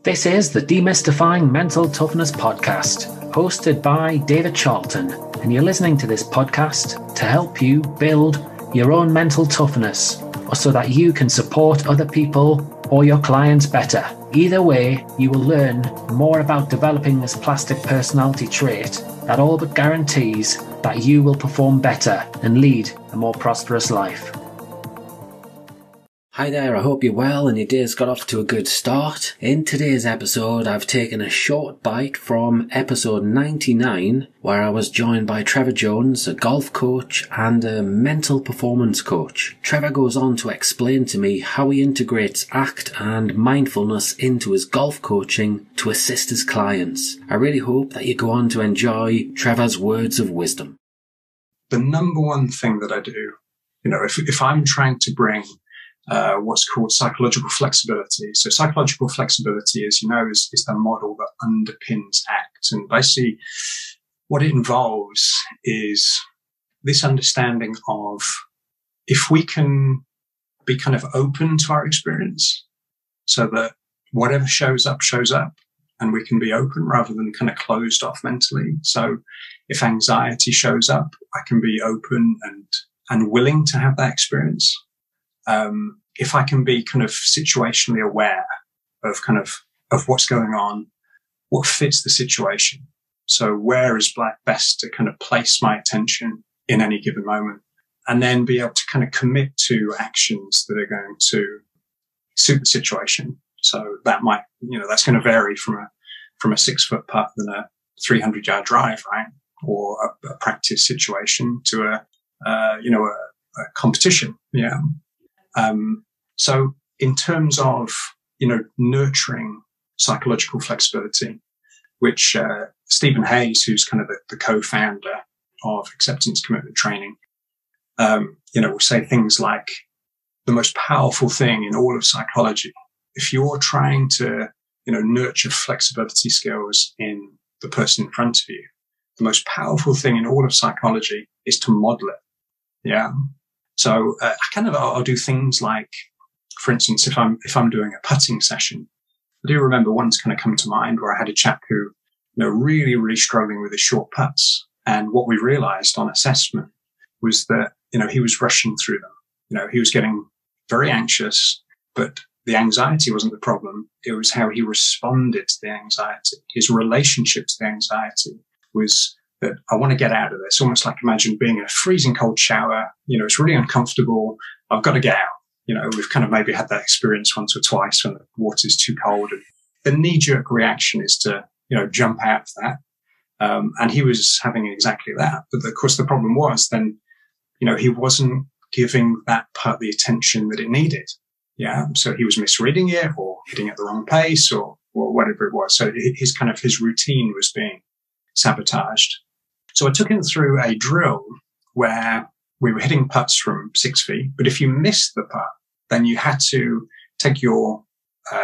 This is the Demystifying Mental Toughness podcast, hosted by David Charlton, and you're listening to this podcast to help you build your own mental toughness, or so that you can support other people or your clients better. Either way, you will learn more about developing this plastic personality trait that all but guarantees that you will perform better and lead a more prosperous life. Hi there, I hope you're well and your day's got off to a good start. In today's episode, I've taken a short bite from episode 99, where I was joined by Trevor Jones, a golf coach and a mental performance coach. Trevor goes on to explain to me how he integrates ACT and mindfulness into his golf coaching to assist his clients. I really hope that you go on to enjoy Trevor's words of wisdom. The number one thing that I do, if I'm trying to bring what's called psychological flexibility. So psychological flexibility, as you know, is the model that underpins ACT. And basically what it involves is this understanding of if we can be kind of open to our experience so that whatever shows up, and we can be open rather than kind of closed off mentally. So if anxiety shows up, I can be open and willing to have that experience. If I can be kind of situationally aware of what's going on, what fits the situation. So where is best to kind of place my attention in any given moment, and then be able to kind of commit to actions that are going to suit the situation. So that might, that's going to vary from a 6-foot putt than a 300-yard drive, right? Or a practice situation to a competition. Yeah. So in terms of, nurturing psychological flexibility, which, Stephen Hayes, who's kind of the co-founder of acceptance commitment training, will say things like the most powerful thing in all of psychology, if you're trying to, nurture flexibility skills in the person in front of you, the most powerful thing in all of psychology is to model it. Yeah. So I'll do things like, for instance, if I'm doing a putting session, I do remember one's kind of come to mind where I had a chap who, really, really struggling with his short putts. And what we realized on assessment was that, he was rushing through them. He was getting very anxious, but the anxiety wasn't the problem. It was how he responded to the anxiety. His relationship to the anxiety was that I want to get out of this. Almost like imagine being in a freezing cold shower. It's really uncomfortable. I've got to get out. We've kind of maybe had that experience once or twice when the water's too cold. And the knee-jerk reaction is to, jump out of that. And he was having exactly that. But of course, the problem was then, he wasn't giving that part the attention that it needed. Yeah. So he was misreading it or hitting at the wrong pace or whatever it was. So his routine was being sabotaged. So I took him through a drill where we were hitting putts from 6 feet, but if you missed the putt, then you had to take your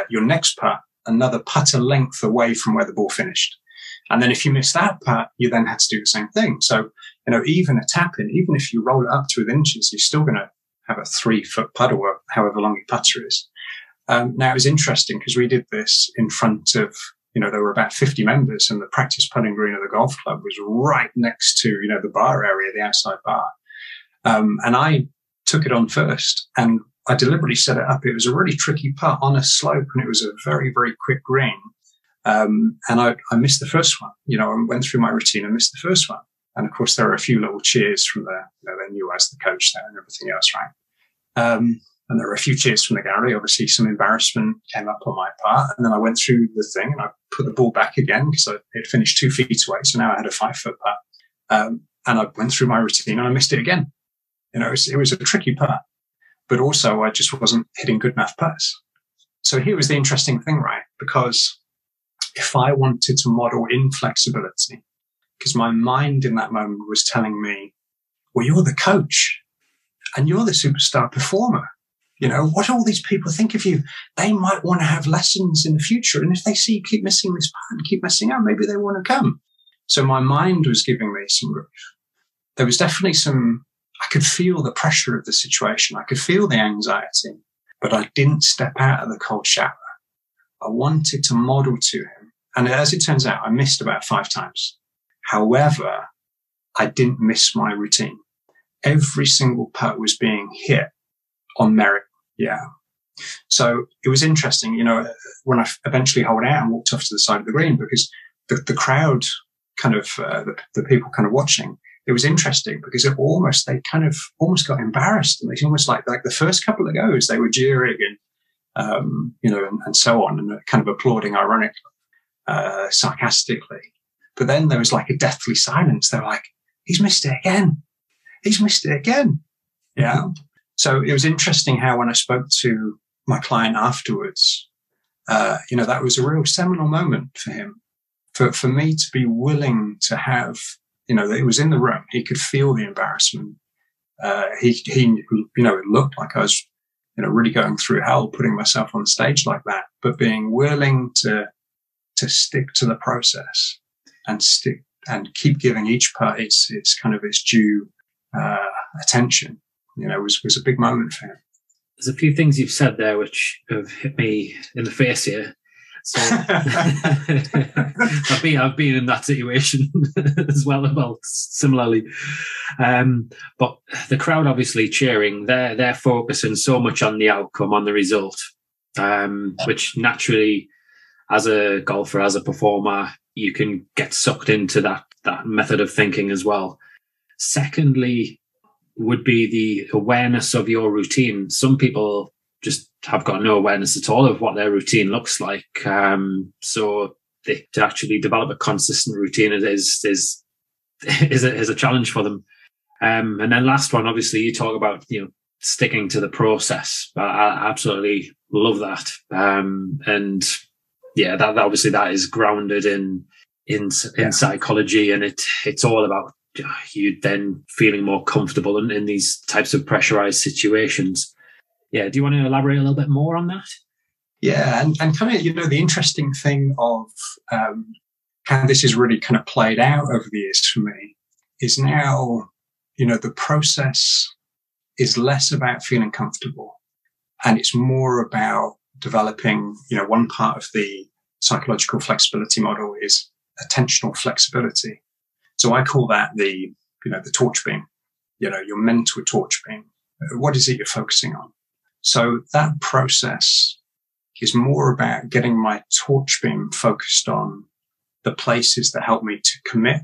next putt another putter length away from where the ball finished. And then if you missed that putt, you then had to do the same thing. So, even a tap-in, even if you roll it up to within inches, you're still going to have a 3-foot putt or however long your putter is. Now, it was interesting because we did this in front of, there were about 50 members, and the practice putting green of the golf club was right next to, the bar area, the outside bar. And I took it on first, and I deliberately set it up. It was a really tricky putt on a slope, and it was a very, very quick green. And I missed the first one. I went through my routine and missed the first one. And of course, there were a few little cheers from they knew I was the coach there and everything else, right? And there were a few cheers from the gallery. Obviously, some embarrassment came up on my part. And then I went through the thing and I put the ball back again because it had finished 2 feet away. So now I had a 5-foot putt. And I went through my routine and I missed it again. It was a tricky putt, but also I just wasn't hitting good enough putts. So here was the interesting thing, right? Because if I wanted to model inflexibility, because my mind in that moment was telling me, well, you're the coach and you're the superstar performer. What do all these people think of you? They might want to have lessons in the future. And if they see you keep missing this part and keep messing up, maybe they want to come. So my mind was giving me some grief. There was definitely I could feel the pressure of the situation. I could feel the anxiety, but I didn't step out of the cold shower. I wanted to model to him. And as it turns out, I missed about 5 times. However, I didn't miss my routine. Every single putt was being hit on merit. Yeah. So it was interesting, you know, when I eventually holed out and walked off to the side of the green, because the crowd kind of, the people kind of watching, it was interesting because they kind of almost got embarrassed. And they almost like the first couple of goes, they were jeering and, you know, and so on, and kind of applauding ironically, sarcastically. But then there was like a deathly silence. They were like, he's missed it again. He's missed it again. Yeah. So it was interesting how when I spoke to my client afterwards, you know, that was a real seminal moment for him, for me to be willing to have, you know, it was in the room. He could feel the embarrassment. He, you know, it looked like I was, you know, really going through hell, putting myself on stage like that, but being willing to stick to the process and keep giving each part its kind of its due, attention, you know, was a big moment for him. There's a few things you've said there which have hit me in the face here. So I've been in that situation as well, similarly. But the crowd obviously cheering, they're focusing so much on the outcome, on the result, which naturally, as a golfer, as a performer, you can get sucked into that method of thinking as well. Secondly, would be the awareness of your routine. Some people just have got no awareness at all of what their routine looks like. So to actually develop a consistent routine is a challenge for them. And then last one, obviously, you talk about, you know, sticking to the process. I absolutely love that. And yeah, that obviously that is grounded in psychology, and it's all about you then feeling more comfortable in these types of pressurized situations. Yeah. Do you want to elaborate a little bit more on that? Yeah. And kind of, you know, the interesting thing of how this is really kind of played out over the years for me is now, you know, the process is less about feeling comfortable and it's more about developing, you know, one part of the psychological flexibility model is attentional flexibility. So I call that the torch beam, you know, your mental torch beam. What is it you're focusing on? So that process is more about getting my torch beam focused on the places that help me to commit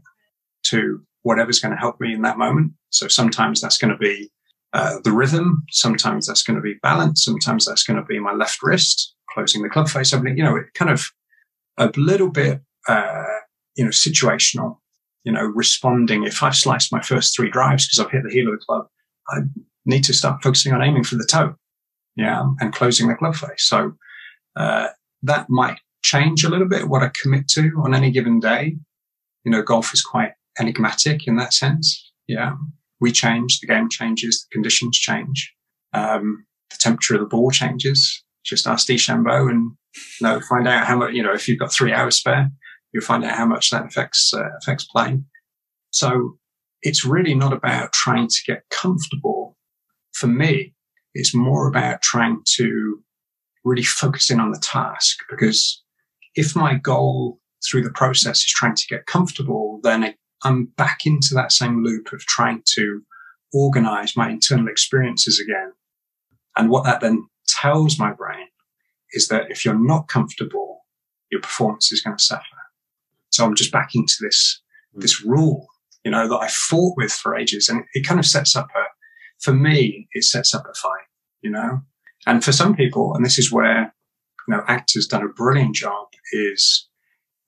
to whatever's going to help me in that moment. So sometimes that's going to be the rhythm. Sometimes that's going to be balance. Sometimes that's going to be my left wrist, closing the club face opening. You know, it kind of a little bit, you know, situational. You know, responding. If I've sliced my first 3 drives because I've hit the heel of the club, I need to start focusing on aiming for the toe, yeah, and closing the club face. So that might change a little bit what I commit to on any given day. You know, golf is quite enigmatic in that sense. Yeah, we change, the game changes, the conditions change, the temperature of the ball changes. Just ask DeChambeau and, you know, find out how much. You know, if you've got 3 hours spare, you'll find out how much that affects playing. So it's really not about trying to get comfortable. For me, it's more about trying to really focus in on the task, because if my goal through the process is trying to get comfortable, then I'm back into that same loop of trying to organize my internal experiences again. And what that then tells my brain is that if you're not comfortable, your performance is going to suffer. So I'm just back into this rule, you know, that I fought with for ages. And it kind of sets up for me, it sets up a fight, you know. And for some people, and this is where, you know, actors done a brilliant job, is,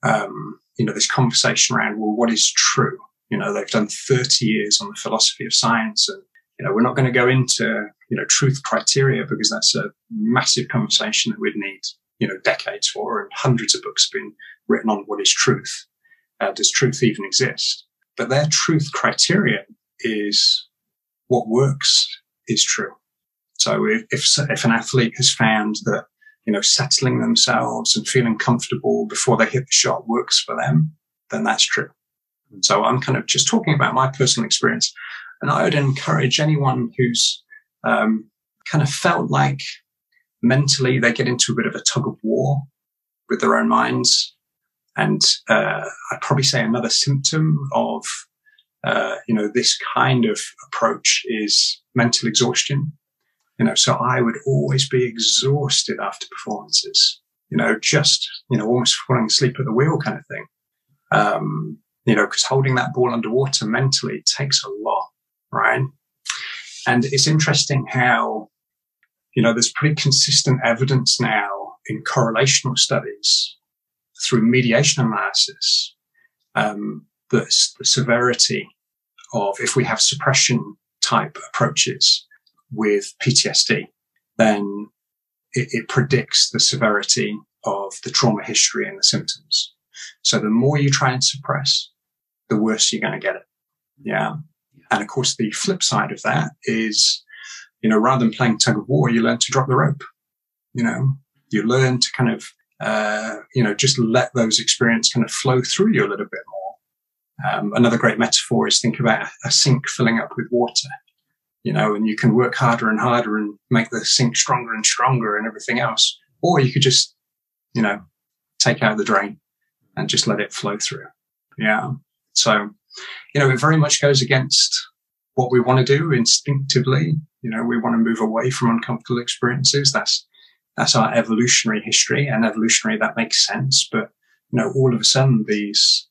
you know, this conversation around, well, what is true? You know, they've done 30 years on the philosophy of science. And, you know, we're not going to go into, you know, truth criteria, because that's a massive conversation that we'd need, you know, decades for, and hundreds of books have been written on what is truth. Does truth even exist? But their truth criterion is what works is true. So if an athlete has found that, you know, settling themselves and feeling comfortable before they hit the shot works for them, then that's true. So I'm kind of just talking about my personal experience. And I would encourage anyone who's kind of felt like mentally they get into a bit of a tug of war with their own minds. And I'd probably say another symptom of this kind of approach is mental exhaustion. So I would always be exhausted after performances, almost falling asleep at the wheel kind of thing. Because holding that ball underwater mentally takes a lot, right? And it's interesting how, there's pretty consistent evidence now in correlational studies through mediation analysis, that the severity of, if we have suppression type approaches with PTSD, then it predicts the severity of the trauma history and the symptoms. So the more you try and suppress, the worse you're going to get it. Yeah. And of course, the flip side of that is, rather than playing tug of war, you learn to drop the rope. You learn to kind of, just let those experiences kind of flow through you a little bit more. Another great metaphor is think about a sink filling up with water, and you can work harder and harder and make the sink stronger and stronger and everything else. Or you could just, take out the drain and just let it flow through. Yeah. So, it very much goes against what we want to do instinctively. We want to move away from uncomfortable experiences. That's our evolutionary history, and evolutionary, that makes sense. But, all of a sudden these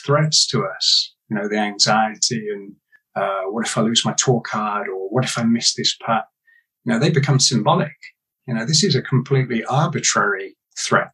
threats to us, the anxiety and, what if I lose my tour card, or what if I miss this putt? They become symbolic. This is a completely arbitrary threat.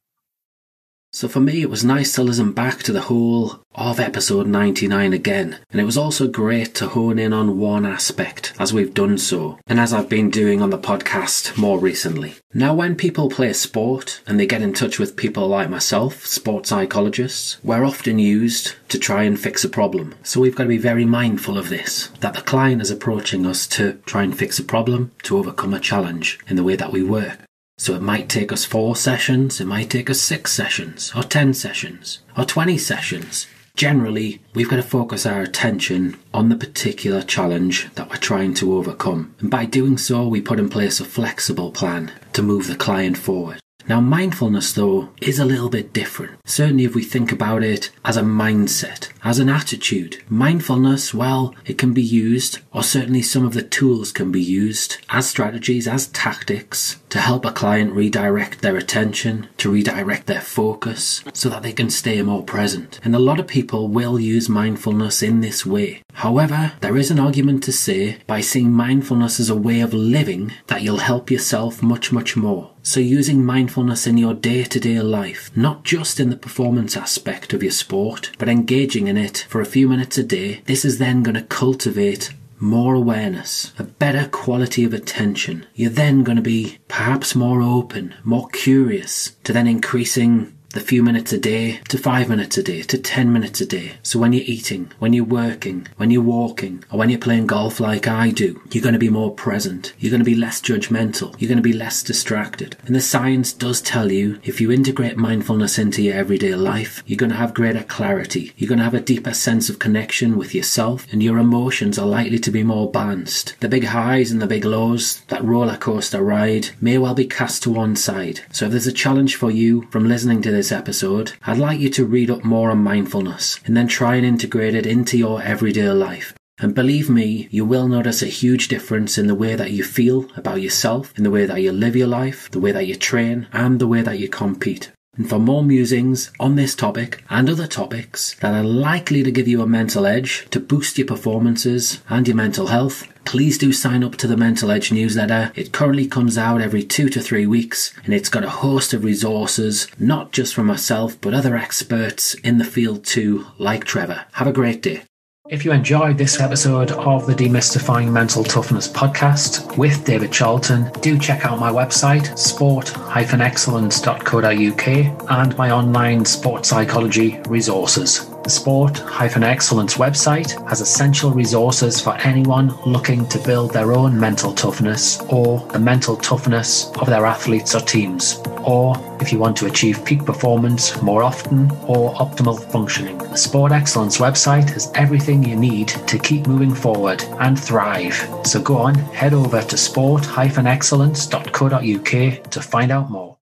So for me, it was nice to listen back to the whole of episode 99 again, and it was also great to hone in on one aspect, as we've done so, and as I've been doing on the podcast more recently. Now, when people play sport and they get in touch with people like myself, sports psychologists, we're often used to try and fix a problem. So we've got to be very mindful of this, that the client is approaching us to try and fix a problem, to overcome a challenge in the way that we work. So it might take us 4 sessions, it might take us 6 sessions, or 10 sessions, or 20 sessions. Generally, we've got to focus our attention on the particular challenge that we're trying to overcome. And by doing so, we put in place a flexible plan to move the client forward. Now, mindfulness, though, is a little bit different. Certainly if we think about it as a mindset, as an attitude. Mindfulness, well, it can be used, or certainly some of the tools can be used as strategies, as tactics, to help a client redirect their attention, to redirect their focus, so that they can stay more present. And a lot of people will use mindfulness in this way. However, there is an argument to say, by seeing mindfulness as a way of living, that you'll help yourself much, much more. So using mindfulness in your day-to-day life, not just in the performance aspect of your sport, but engaging in it for a few minutes a day, this is then going to cultivate more awareness, a better quality of attention. You're then going to be perhaps more open, more curious, to then increasing the few minutes a day to 5 minutes a day to 10 minutes a day. So when you're eating, when you're working, when you're walking, or when you're playing golf like I do, you're going to be more present. You're going to be less judgmental. You're going to be less distracted. And the science does tell you, if you integrate mindfulness into your everyday life, you're going to have greater clarity. You're going to have a deeper sense of connection with yourself, and your emotions are likely to be more balanced. The big highs and the big lows, that roller coaster ride, may well be cast to one side. So if there's a challenge for you from listening to this episode, I'd like you to read up more on mindfulness and then try and integrate it into your everyday life. And believe me, you will notice a huge difference in the way that you feel about yourself, in the way that you live your life, the way that you train, and the way that you compete. And for more musings on this topic and other topics that are likely to give you a mental edge to boost your performances and your mental health, please do sign up to the Mental Edge newsletter. It currently comes out every 2 to 3 weeks, and it's got a host of resources, not just from myself, but other experts in the field too, like Trevor. Have a great day. If you enjoyed this episode of the Demystifying Mental Toughness podcast with David Charlton, do check out my website, sport-excellence.co.uk, and my online sports psychology resources. The Sport-Excellence website has essential resources for anyone looking to build their own mental toughness, or the mental toughness of their athletes or teams, or if you want to achieve peak performance more often or optimal functioning. The Sport Excellence website has everything you need to keep moving forward and thrive. So go on, head over to sport-excellence.co.uk to find out more.